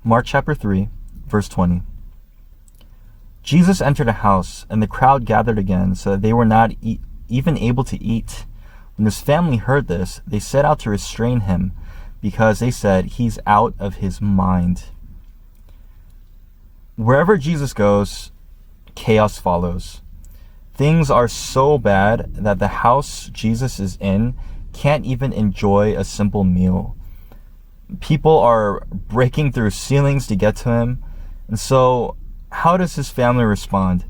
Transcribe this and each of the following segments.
Mark chapter 3, verse 20. Jesus entered a house, and the crowd gathered again, so that they were not even able to eat. When his family heard this, they set out to restrain him, because they said, "He's out of his mind." Wherever Jesus goes, chaos follows. Things are so bad that the house Jesus is in can't even enjoy a simple meal. People are breaking through ceilings to get to him. And so, how does his family respond?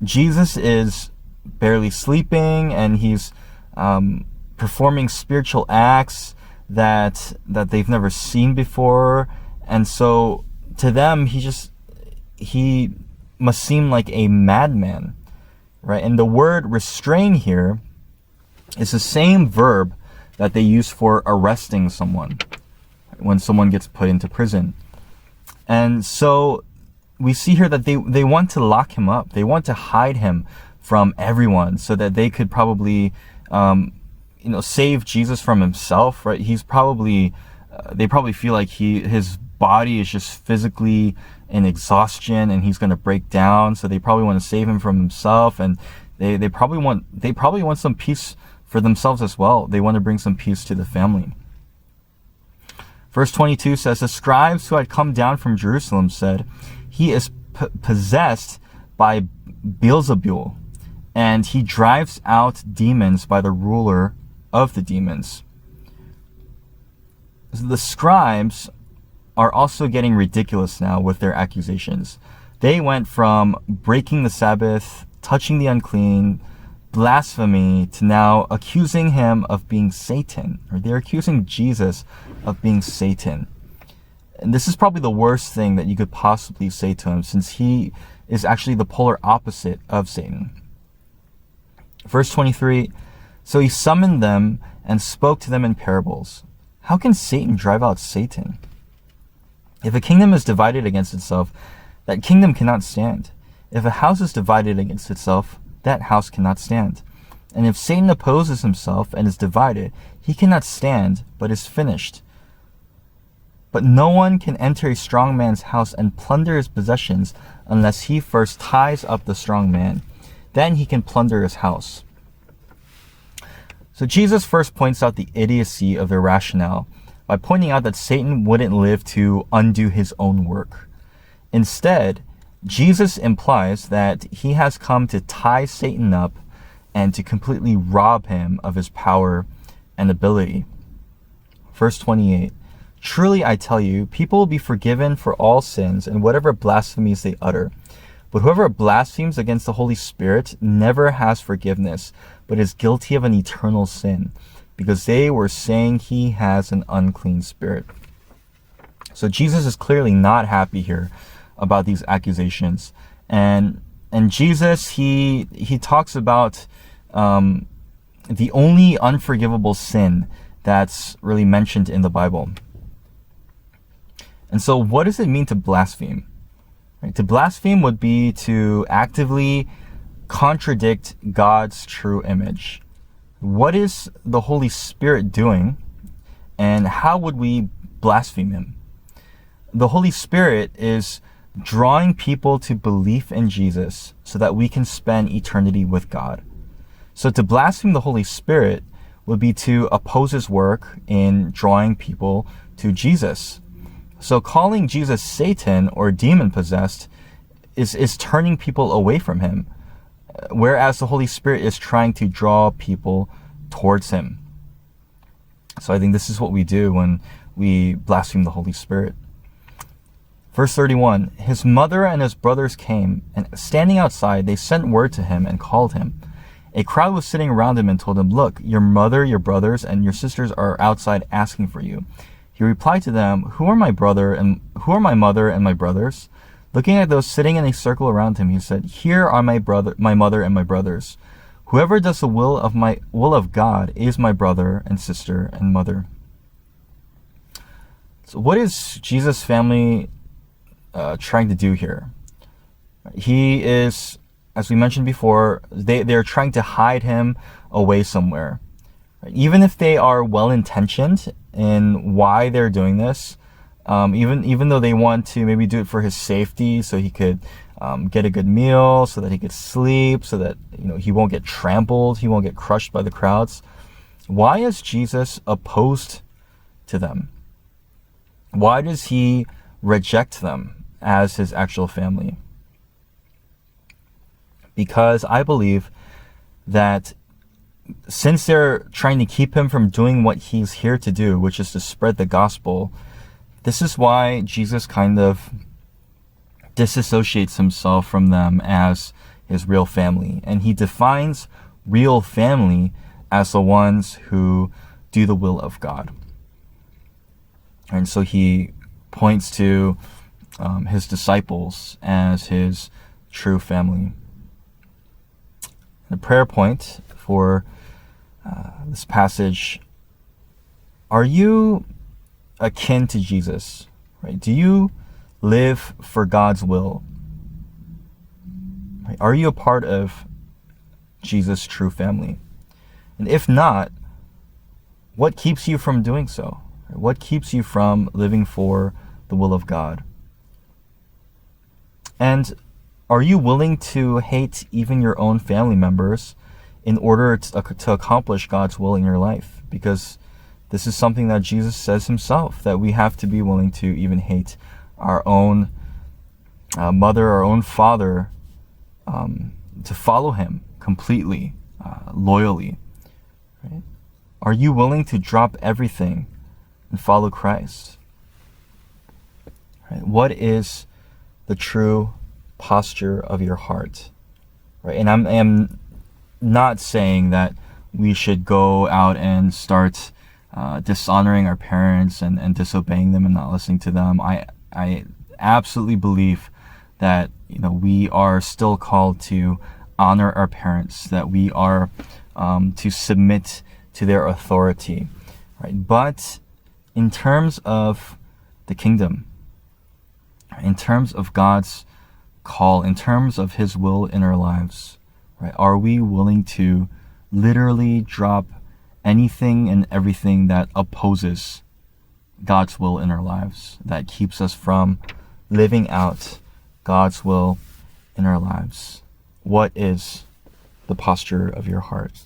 Jesus is barely sleeping, and he's performing spiritual acts that they've never seen before. And so, to them, he must seem like a madman, right? And the word restrain here is the same verb that they use for arresting someone when someone gets put into prison. And so we see here that they want to lock him up. They want to hide him from everyone so that they could probably save Jesus from himself, right? He's probably they probably feel like his body is just physically in exhaustion and he's going to break down, so they probably want to save him from himself, and they probably want some peace for themselves as well. They want to bring some peace to the family. Verse 22 says, the scribes who had come down from Jerusalem said, "He is possessed by Beelzebul, and he drives out demons by the ruler of the demons." The scribes are also getting ridiculous now with their accusations. They went from breaking the Sabbath, touching the unclean, blasphemy, to now accusing him of being Satan, or they're accusing Jesus of being Satan. And this is probably the worst thing that you could possibly say to him, since he is actually the polar opposite of Satan. Verse 23, so he summoned them and spoke to them in parables. How can Satan drive out Satan? If a kingdom is divided against itself, that kingdom cannot stand. If a house is divided against itself, that house cannot stand. And if Satan opposes himself and is divided, he cannot stand, but is finished. But no one can enter a strong man's house and plunder his possessions unless he first ties up the strong man. Then he can plunder his house. So Jesus first points out the idiocy of their rationale by pointing out that Satan wouldn't live to undo his own work. Instead, Jesus implies that he has come to tie Satan up and to completely rob him of his power and ability. Verse 28, truly I tell you, people will be forgiven for all sins and whatever blasphemies they utter. But whoever blasphemes against the Holy Spirit never has forgiveness, but is guilty of an eternal sin, because they were saying he has an unclean spirit. So Jesus is clearly not happy here about these accusations. And Jesus, he talks about the only unforgivable sin that's really mentioned in the Bible. And so what does it mean to blaspheme? Right? To blaspheme would be to actively contradict God's true image. What is the Holy Spirit doing, and how would we blaspheme him? The Holy Spirit is drawing people to belief in Jesus so that we can spend eternity with God. So to blaspheme the Holy Spirit would be to oppose his work in drawing people to Jesus. So calling Jesus Satan or demon-possessed is turning people away from him, whereas the Holy Spirit is trying to draw people towards him. So I think this is what we do when we blaspheme the Holy Spirit. Verse 31, his mother and his brothers came, and standing outside, they sent word to him and called him. A crowd was sitting around him and told him, look, your mother, your brothers, and your sisters are outside asking for you. He replied to them, who are my mother and my brothers? Looking at those sitting in a circle around him, he said, here are my mother and my brothers. Whoever does the will of God is my brother and sister and mother. So what is Jesus' family trying to do here? He is, as we mentioned before, they're trying to hide him away somewhere. Even if they are well-intentioned in why they're doing this, even though they want to maybe do it for his safety, so he could get a good meal, so that he could sleep, so that he won't get trampled, he won't get crushed by the crowds. Why is Jesus opposed to them? Why does he reject them as his actual family? Because I believe that since they're trying to keep him from doing what he's here to do, which is to spread the gospel, this is why Jesus kind of disassociates himself from them as his real family. And he defines real family as the ones who do the will of God. And so he points to his disciples as his true family. The prayer point for this passage: are you akin to Jesus? Right? Do you live for God's will? Right? Are you a part of Jesus' true family? And if not, what keeps you from doing so? What keeps you from living for the will of God? And are you willing to hate even your own family members in order to accomplish God's will in your life? Because this is something that Jesus says himself, that we have to be willing to even hate our own mother, our own father, to follow him completely, loyally. Right? Are you willing to drop everything and follow Christ? Right? What is the true posture of your heart? Right? And I am not saying that we should go out and start dishonoring our parents and disobeying them and not listening to them. I absolutely believe that we are still called to honor our parents, that we are to submit to their authority, right? But in terms of the kingdom, in terms of God's call, in terms of his will in our lives, right? Are we willing to literally drop anything and everything that opposes God's will in our lives, that keeps us from living out God's will in our lives? What is the posture of your heart?